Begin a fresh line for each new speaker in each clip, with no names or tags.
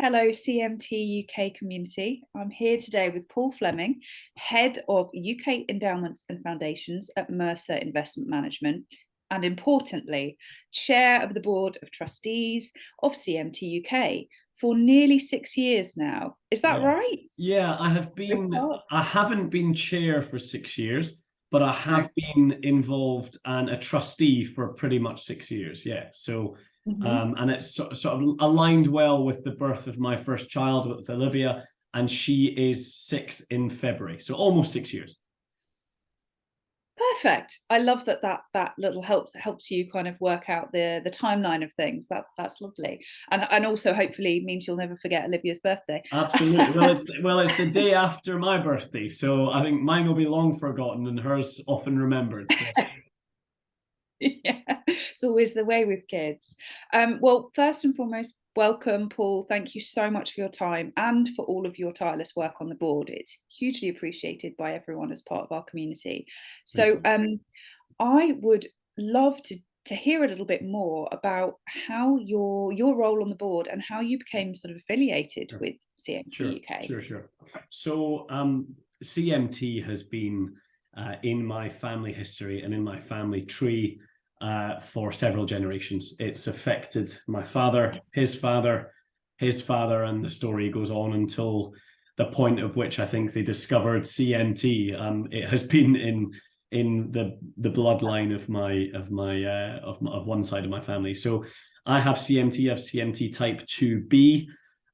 Hello, CMTUK community. I'm here today with Paul Fleming, Head of UK Endowments and Foundations at Mercer Investment Management, and importantly, Chair of the Board of Trustees of CMTUK for nearly 6 years now. Is that
Yeah.
right?
Yeah, I haven't been chair for 6 years, but I have been involved and a trustee for pretty much 6 years. Yeah. So,
Mhm.
and it's sort of aligned well with the birth of my first child with Olivia, and she is 6 in February. So almost 6 years.
Perfect. I love that little helps you kind of work out the timeline of things. That's lovely, and also hopefully means you'll never forget Olivia's birthday.
Absolutely. Well, it's the day after my birthday, so I think mine will be long forgotten and hers often remembered. So.
Yeah, it's always the way with kids. Well, first and foremost, welcome, Paul. Thank you so much for your time and for all of your tireless work on the board. It's hugely appreciated by everyone as part of our community.
Thank
So,
you.
I would love to hear a little bit more about how your role on the board and how you became sort of affiliated with
Sure,
CMT UK.
sure, sure. So CMT has been in my family history and in my family tree for several generations. It's affected my father, his father, and the story goes on until the point of which I think they discovered CMT. It has been in the bloodline of one side of my family. So I have CMT type 2B.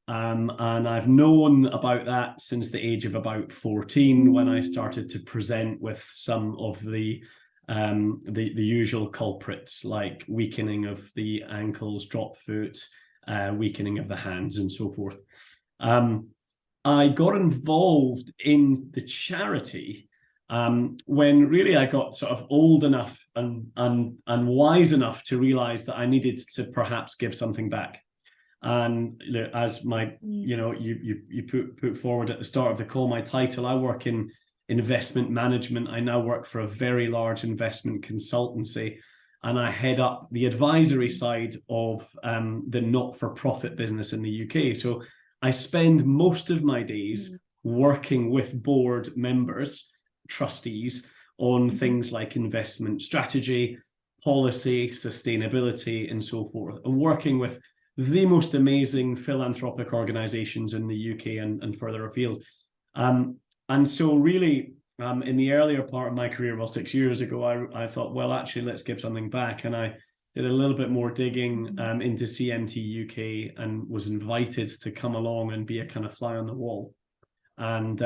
And I've known about that since the age of about 14, when I started to present with some of the usual culprits, like weakening of the ankles, drop foot, weakening of the hands, and so forth. I got involved in the charity when really I got sort of old enough and wise enough to realize that I needed to perhaps give something back. And as you put forward at the start of the call, my title, I work in investment management. I now work for a very large investment consultancy, and I head up the advisory side of the not-for-profit business in the UK. So I spend most of my days working with board members, trustees, on things like investment strategy, policy, sustainability, and so forth, and working with the most amazing philanthropic organizations in the UK and further afield. And so really, in the earlier part of my career, well, 6 years ago, I thought, well, actually, let's give something back. And I did a little bit more digging into CMT UK and was invited to come along and be a kind of fly on the wall. And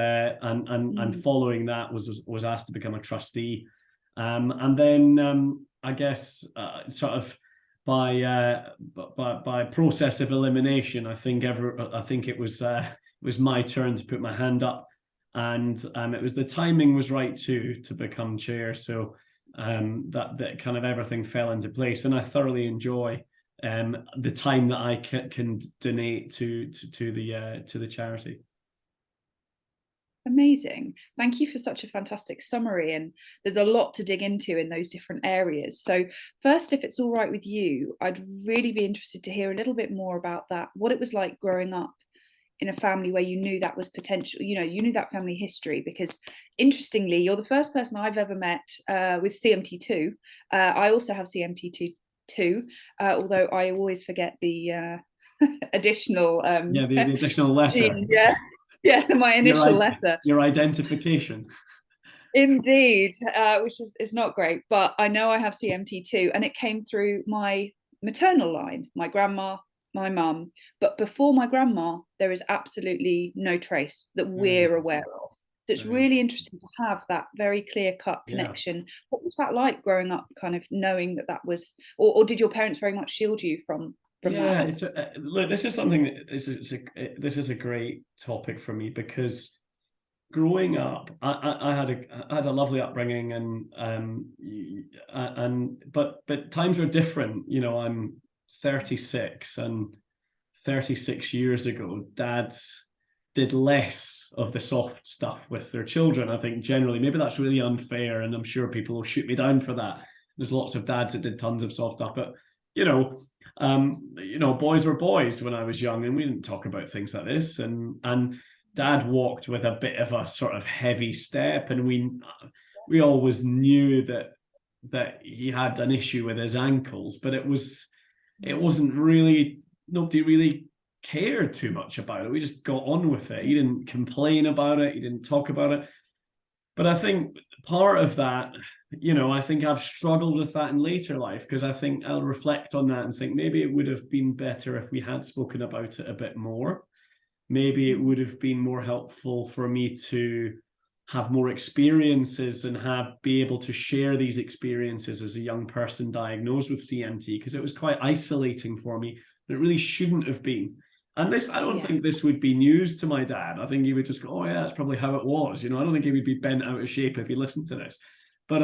following that was asked to become a trustee. And then I guess sort of by process of elimination, I think it was my turn to put my hand up, and it was the timing was right to become chair. So that kind of everything fell into place, and I thoroughly enjoy the time that I can donate to the charity.
Amazing. Thank you for such a fantastic summary. And there's a lot to dig into in those different areas. So first, if it's all right with you, I'd really be interested to hear a little bit more about that, what it was like growing up in a family where you knew that was potential, you knew that family history, because interestingly, you're the first person I've ever met with CMT2. I also have CMT2, although I always forget the additional
the additional letter.
Yeah, my initial letter.
Your identification.
Indeed, which is not great, but I know I have CMT2, and it came through my maternal line, my grandma, my mum. But before my grandma, there is absolutely no trace that we're aware of. So it's really interesting to have that very clear-cut connection. Yeah. What was that like growing up, kind of knowing that was, or did your parents very much shield you from
yeah,
that?
Look, this is a great topic for me, because growing up, I had a lovely upbringing, but times were different. I'm 36, and 36 years ago, dads did less of the soft stuff with their children. I think generally, maybe that's really unfair, and I'm sure people will shoot me down for that. There's lots of dads that did tons of soft stuff, but boys were boys when I was young, and we didn't talk about things like this. And Dad walked with a bit of a sort of heavy step, and we always knew that he had an issue with his ankles, but it wasn't really, nobody really cared too much about it. We just got on with it. He didn't complain about it. He didn't talk about it. But I think part of that, I think I've struggled with that in later life, because I think I'll reflect on that and think maybe it would have been better if we had spoken about it a bit more. Maybe it would have been more helpful for me to have more experiences and be able to share these experiences as a young person diagnosed with CMT, because it was quite isolating for me. It really shouldn't have been. And I don't think this would be news to my dad. I think he would just go, oh yeah, that's probably how it was. I don't think he would be bent out of shape if he listened to this. But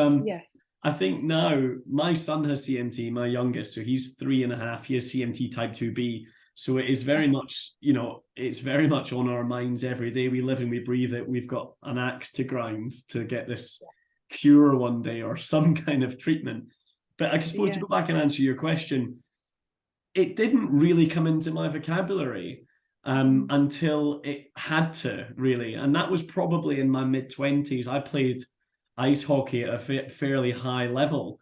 I think now my son has CMT, my youngest, so he's 3.5. He has CMT type 2B. So it is very much, it's very much on our minds every day. We live and we breathe it. We've got an axe to grind to get this cure one day or some kind of treatment. But I suppose to go back and answer your question, it didn't really come into my vocabulary until it had to, really. And that was probably in my mid-20s. I played ice hockey at a fairly high level.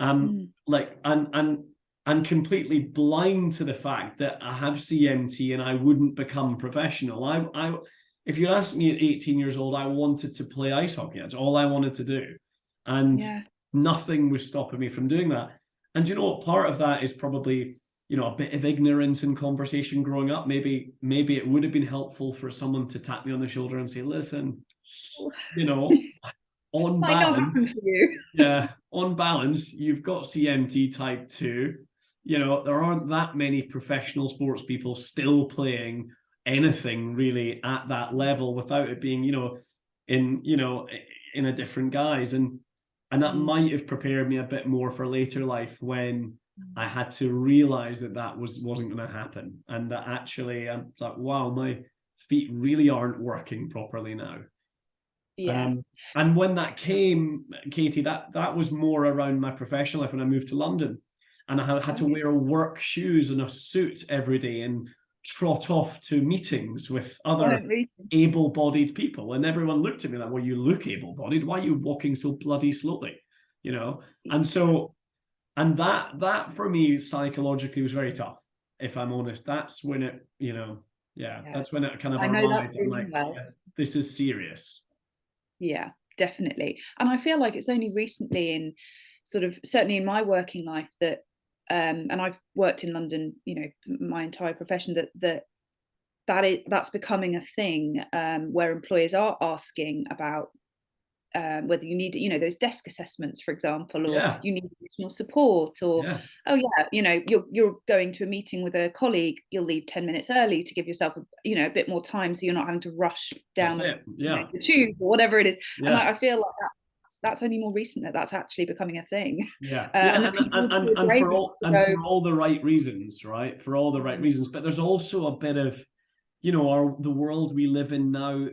And completely blind to the fact that I have CMT and I wouldn't become professional. If you asked me at 18 years old, I wanted to play ice hockey. That's all I wanted to do. And nothing was stopping me from doing that. And part of that is probably, a bit of ignorance in conversation growing up. Maybe it would have been helpful for someone to tap me on the shoulder and say, listen, on balance, on balance, you've got CMT type 2. There aren't that many professional sports people still playing anything really at that level without it being, in a different guise. And that might have prepared me a bit more for later life, when I had to realize that wasn't going to happen. And that actually, I'm like, wow, my feet really aren't working properly now. And when that came, Katie, that was more around my professional life when I moved to London. And I had to wear work shoes and a suit every day and trot off to meetings with other able-bodied people. And everyone looked at me like, well, you look able-bodied. Why are you walking so bloody slowly? And that for me psychologically was very tough, if I'm honest. That's when it, that's when it kind of arrived. I'm like, this is serious.
Yeah, definitely. And I feel like it's only recently in certainly in my working life that, and I've worked in London, my entire profession, that's becoming a thing, where employers are asking about whether you need, those desk assessments, for example, or you need additional support, or you're going to a meeting with a colleague, you'll leave 10 minutes early to give yourself a bit more time, so you're not having to rush down the tube or whatever it is. And I feel like that's only more recent that's actually becoming a thing.
And for all the right reasons, right? For all the right reasons. But there's also a bit of, the world we live in now,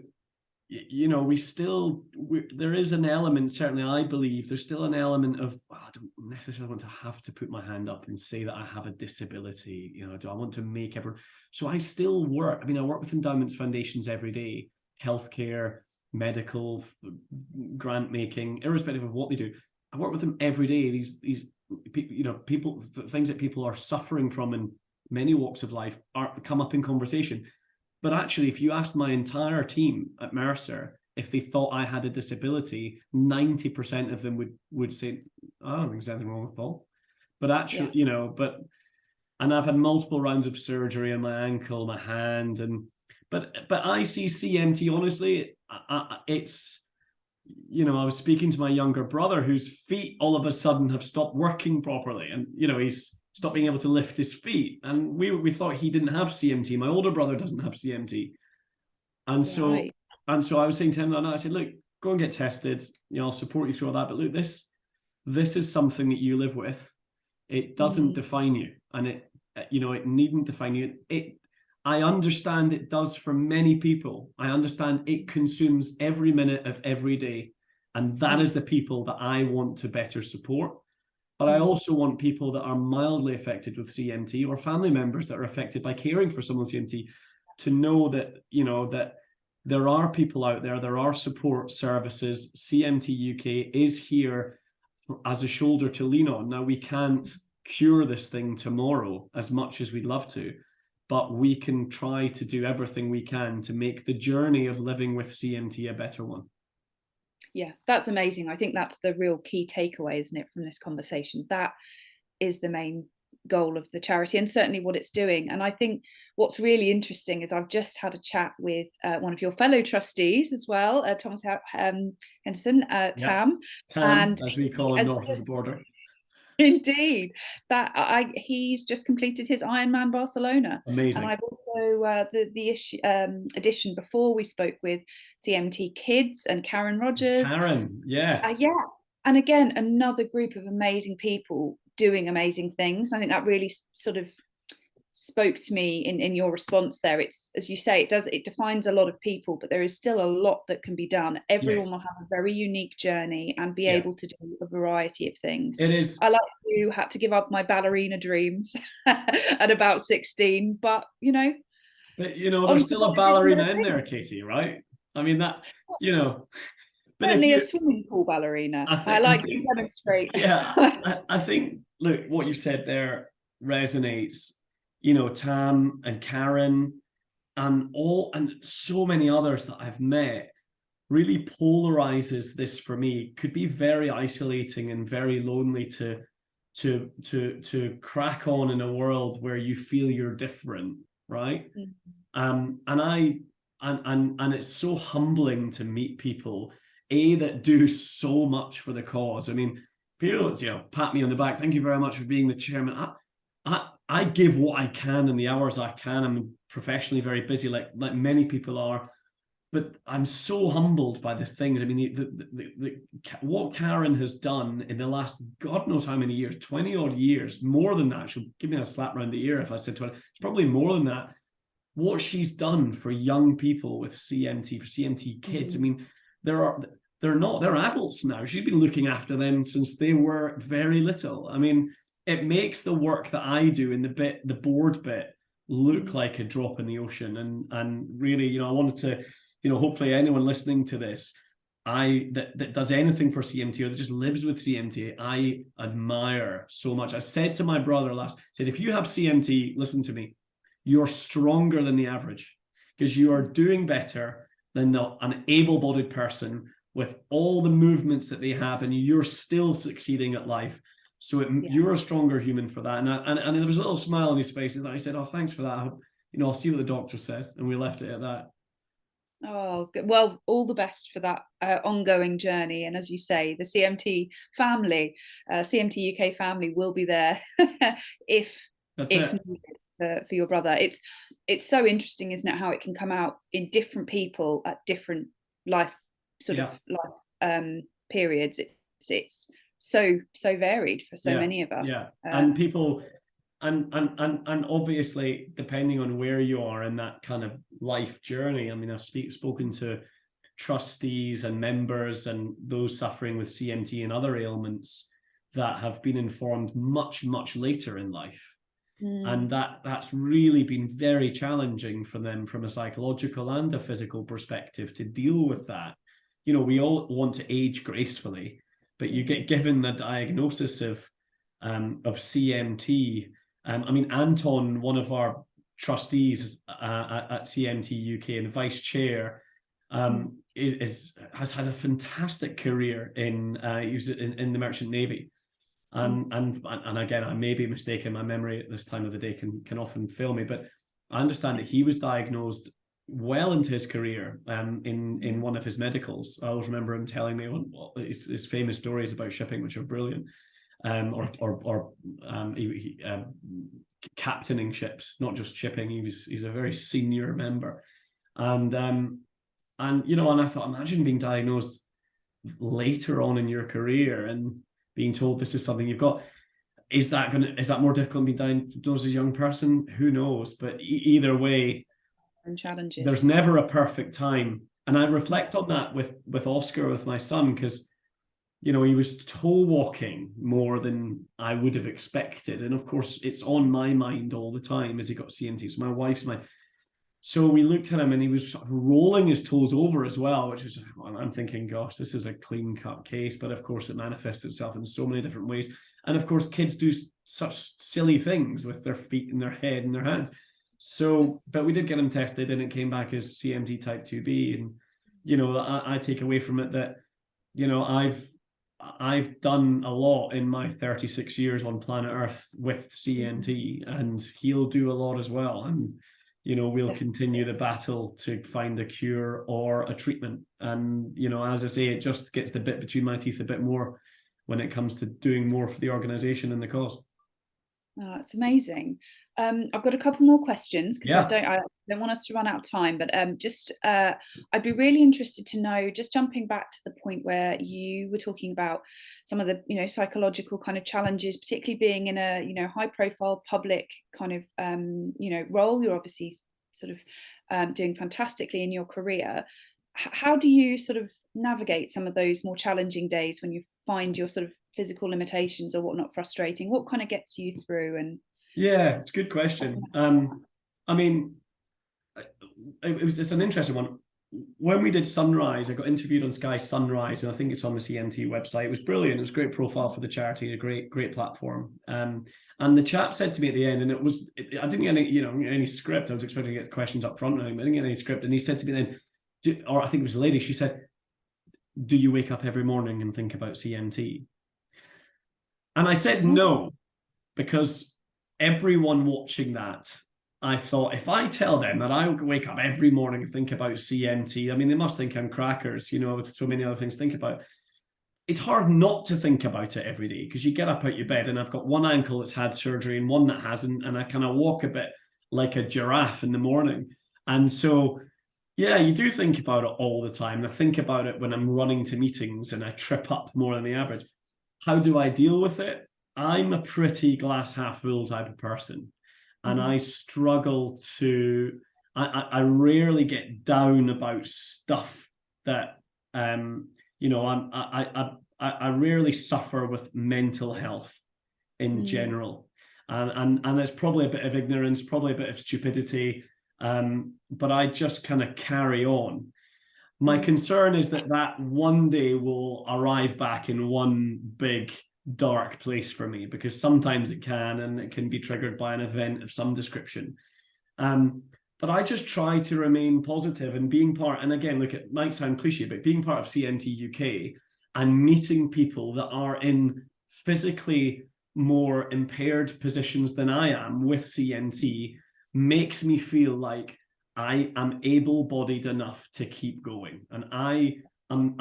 there is an element, certainly I believe, there's still an element of, I don't necessarily want to have to put my hand up and say that I have a disability. Do I want to make everyone? So I still work. I work with endowments, foundations every day, healthcare, medical, grant making, irrespective of what they do. I work with them every day. These people, things that people are suffering from in many walks of life come up in conversation. But actually, if you asked my entire team at Mercer if they thought I had a disability, 90% of them would say, I don't think there's anything wrong with Paul. But actually, and I've had multiple rounds of surgery on my ankle, my hand, but I see CMT, honestly, it's, I was speaking to my younger brother whose feet all of a sudden have stopped working properly, and he's stopped being able to lift his feet, and we thought he didn't have CMT. My older brother doesn't have CMT, and so I was saying to him, I said, look, go and get tested. I'll support you through all that, but look, this is something that you live with. It doesn't define you, and it needn't define you. I understand it does for many people. I understand it consumes every minute of every day, and that is the people that I want to better support. But I also want people that are mildly affected with CMT, or family members that are affected by caring for someone with CMT, to know that, that there are people out there, there are support services. CMT UK is here as a shoulder to lean on. Now, we can't cure this thing tomorrow as much as we'd love to, but we can try to do everything we can to make the journey of living with CMT a better one.
Yeah, that's amazing. I think that's the real key takeaway, isn't it, from this conversation? That is the main goal of the charity, and certainly what it's doing. And I think what's really interesting is I've just had a chat with one of your fellow trustees as well, Thomas Henderson, Tam.
Tam, as we call him north of the border.
Indeed, he's just completed his Ironman Barcelona.
Amazing.
And I've also the edition before, we spoke with CMT Kids and Karen Rogers.
Karen, yeah.
And again, another group of amazing people doing amazing things. I think that really sort of spoke to me in your response there. It's, as you say, it defines a lot of people, but there is still a lot that can be done. Everyone will have a very unique journey and be able to do a variety of things.
It is.
I, like you, had to give up my ballerina dreams at about 16, but
But there's still a ballerina in there, Katie, right? I mean, that, But
certainly a swimming pool ballerina. I like to demonstrate.
Yeah, I think, look, what you said there resonates. Tam and Karen and so many others that I've met really polarizes this for me. Could be very isolating and very lonely to crack on in a world where you feel you're different, right? Mm-hmm. And it's so humbling to meet people that do so much for the cause. I mean, people, pat me on the back. Thank you very much for being the chairman. I give what I can in the hours I can. I'm professionally very busy, like many people are, but I'm so humbled by these things. I mean, what Karen has done in the last God knows how many years, 20 odd years, more than that. She'll give me a slap around the ear if I said 20. It's probably more than that. What she's done for young people with CMT, for CMT kids. Mm-hmm. I mean, they're adults now. She's been looking after them since they were very little. I mean, it makes the work that I do in the board bit look like a drop in the ocean. And really, I wanted to, hopefully anyone listening to this, that does anything for CMT or that just lives with CMT, I admire so much. I said to my brother if you have CMT, listen to me, you're stronger than the average because you are doing better than an able-bodied person with all the movements that they have, and you're still succeeding at life. So you're a stronger human for that. And there was a little smile on his face. And I said, oh, thanks for that. I'll see what the doctor says. And we left it at that.
Oh, good. Well, all the best for that ongoing journey. And as you say, the CMT family, CMT UK family will be there if needed for your brother. It's so interesting, isn't it, how it can come out in different people at different life periods. It's so varied for so many of us.
And people, and obviously depending on where you are in that kind of life journey. I mean, I've spoken to trustees and members and those suffering with CMT and other ailments that have been informed much later in life. And that's really been very challenging for them from a psychological and a physical perspective to deal with that. We all want to age gracefully, but you get given the diagnosis of CMT. I mean, Anton, one of our trustees at CMT UK and vice chair, has had a fantastic career he was in the Merchant Navy. And again, I may be mistaken. My memory at this time of the day can often fail me, but I understand that he was diagnosed well into his career in one of his medicals. I always remember him telling me his famous stories about shipping, which are brilliant, or captaining ships, not just shipping. He's a very senior member, and I thought, imagine being diagnosed later on in your career and being told this is something you've got. Is that more difficult than being diagnosed as a young person? Who knows? But either way,
and challenges.
There's never a perfect time. And I reflect on that with Oscar, with my son, because he was toe walking more than I would have expected. And of course, it's on my mind all the time as he got CMT. So my wife's mind. So we looked at him and he was sort of rolling his toes over as well, which was, I'm thinking, gosh, this is a clean cut case. But of course, it manifests itself in so many different ways. And of course, kids do such silly things with their feet and their head and their hands. So, but we did get him tested and it came back as CMT type 2B. And, I take away from it that, I've done a lot in my 36 years on planet Earth with CMT, and he'll do a lot as well. And, we'll continue the battle to find a cure or a treatment. And, as I say, it just gets the bit between my teeth a bit more when it comes to doing more for the organization and the cause.
Oh, it's amazing. I've got a couple more questions because
Yeah.
I don't want us to run out of time, but I'd be really interested to know, just jumping back to the point where you were talking about some of the psychological kind of challenges, particularly being in a high profile public kind of role. You're obviously sort of doing fantastically in your career. How do you sort of navigate some of those more challenging days when you find your sort of physical limitations or whatnot frustrating? What kind of gets you through? And
Yeah, it's a good question. I mean, it's an interesting one. When we did Sunrise, I got interviewed on Sky Sunrise, and I think it's on the CMT website. It was brilliant. It was a great profile for the charity, a great platform. And the chap said to me at the end, and I didn't get any script. I was expecting to get questions up front, and I didn't get any script. And he said to me then, or I think it was a lady, she said, "Do you wake up every morning and think about CMT?" And I said no, because everyone watching that, I thought, if I tell them that I wake up every morning and think about CMT, I mean, they must think I'm crackers, with so many other things to think about. It's hard not to think about it every day, because you get up out your bed, and I've got one ankle that's had surgery and one that hasn't, and I kind of walk a bit like a giraffe in the morning. And so, yeah, you do think about it all the time. I think about it when I'm running to meetings and I trip up more than the average. How do I deal with it? I'm a pretty glass half full type of person, and I struggle to. I rarely get down about stuff that I rarely suffer with mental health in general, and there's probably a bit of ignorance, probably a bit of stupidity, but I just kind of carry on. My concern is that one day will arrive back in one big dark place for me, because sometimes it can, and it can be triggered by an event of some description. But I just try to remain positive, and being part, and again, look, it might sound cliche, but being part of CMT UK and meeting people that are in physically more impaired positions than I am with CMT makes me feel like I am able-bodied enough to keep going. And I am,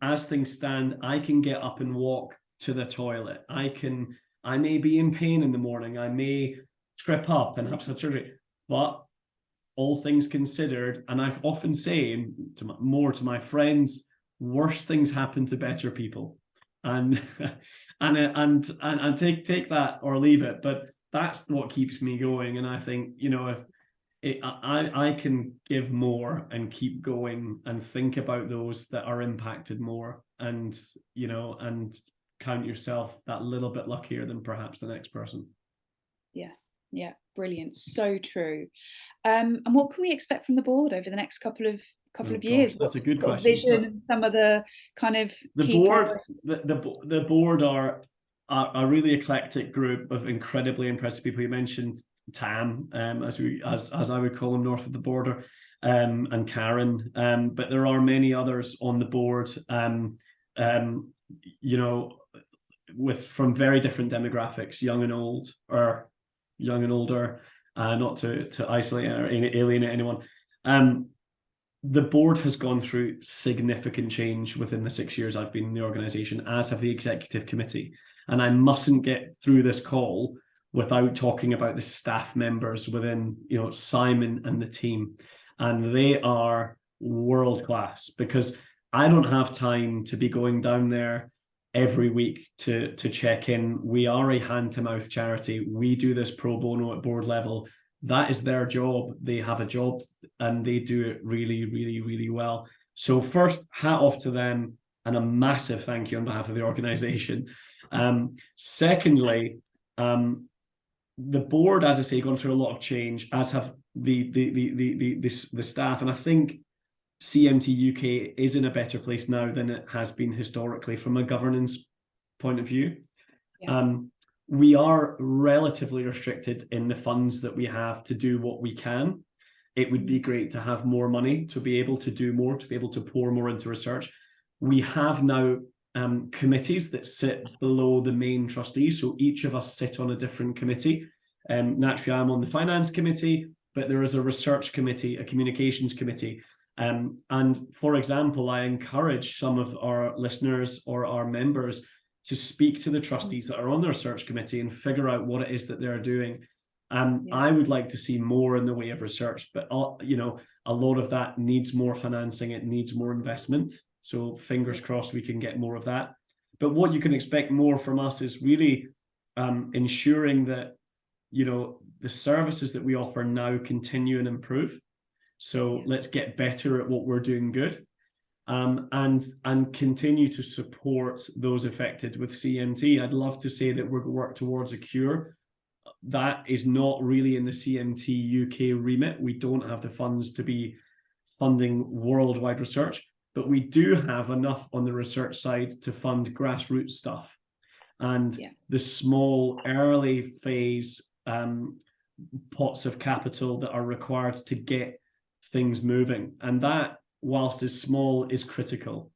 as things stand, I can get up and walk to the toilet. I may be in pain in the morning. I may trip up and have surgery, but all things considered, and I often say more to my friends, worse things happen to better people. And take that or leave it. But that's what keeps me going. And I think, if I can give more and keep going and think about those that are impacted more, and count yourself that little bit luckier than perhaps the next person.
Yeah, brilliant. So true. And what can we expect from the board over the next couple of years?
That's a good question.
Vision and some of the kind of
the board are a really eclectic group of incredibly impressive people. You mentioned Tam, as I would call him, north of the border, and Karen, but there are many others on the board, from very different demographics, young and old, or young and older, not to isolate or alienate anyone. The board has gone through significant change within the 6 years I've been in the organisation, as have the executive committee. And I mustn't get through this call without talking about the staff members within, Simon and the team. And they are world class, because I don't have time to be going down there every week to check in. We are a hand-to-mouth charity. We do this pro bono at board level. That is their job. They have a job, and they do it really, really, really well. So first, hat off to them. and a massive thank you on behalf of the organisation. Secondly, the board, as I say, gone through a lot of change, as have the staff, and I think CMT UK is in a better place now than it has been historically from a governance point of view. Yes. We are relatively restricted in the funds that we have to do what we can. It would be great to have more money to be able to do more, to be able to pour more into research. We have now committees that sit below the main trustees. So each of us sit on a different committee. Naturally, I'm on the finance committee, but there is a research committee, a communications committee. And for example, I encourage some of our listeners or our members to speak to the trustees that are on the research committee and figure out what it is that they're doing. I would like to see more in the way of research, but you know, a lot of that needs more financing. It needs more investment. So fingers crossed we can get more of that. But what you can expect more from us is really ensuring that, you know, the services that we offer now continue and improve. So let's get better at what we're doing good, and continue to support those affected with CMT. I'd love to say that we're work towards a cure. That is not really in the CMT UK remit. We don't have the funds to be funding worldwide research, but we do have enough on the research side to fund grassroots stuff. And the small early phase pots of capital that are required to get things moving. And that, whilst is small, is critical.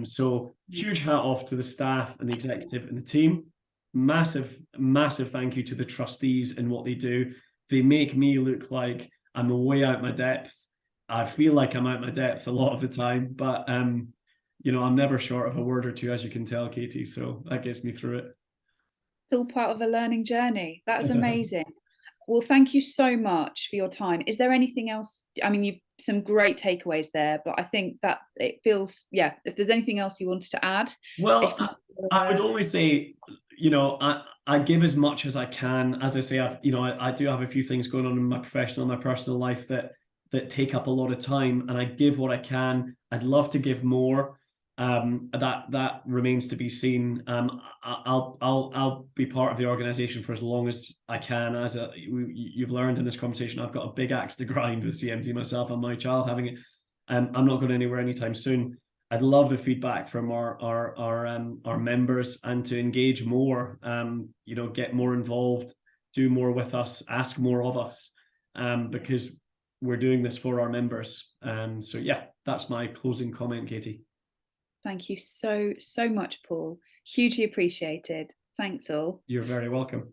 So huge hat off to the staff and the executive and the team. Massive thank you to the trustees and what they do. They make me look like I'm way out my depth. I feel like I'm out my depth a lot of the time, but you know, I'm never short of a word or two, as you can tell, Katie. So that gets me through it.
It's all part of a learning journey. That's amazing. Well, thank you so much for your time. Is there anything else? I mean, you've some great takeaways there, but I think that it feels, if there's anything else you wanted to add.
Well, I would only say, you know, I give as much as I can. As I say, I do have a few things going on in my professional and my personal life that take up a lot of time, and I give what I can. I'd love to give more. That remains to be seen. I'll be part of the organisation for as long as I can. You've learned in this conversation, I've got a big axe to grind with CMT myself and my child having it. I'm not going anywhere anytime soon. I'd love the feedback from our members, and to engage more. You know, get more involved, do more with us, ask more of us, because we're doing this for our members. So yeah, that's my closing comment, Katie.
Thank you so much, Paul. Hugely appreciated. Thanks all.
You're very welcome.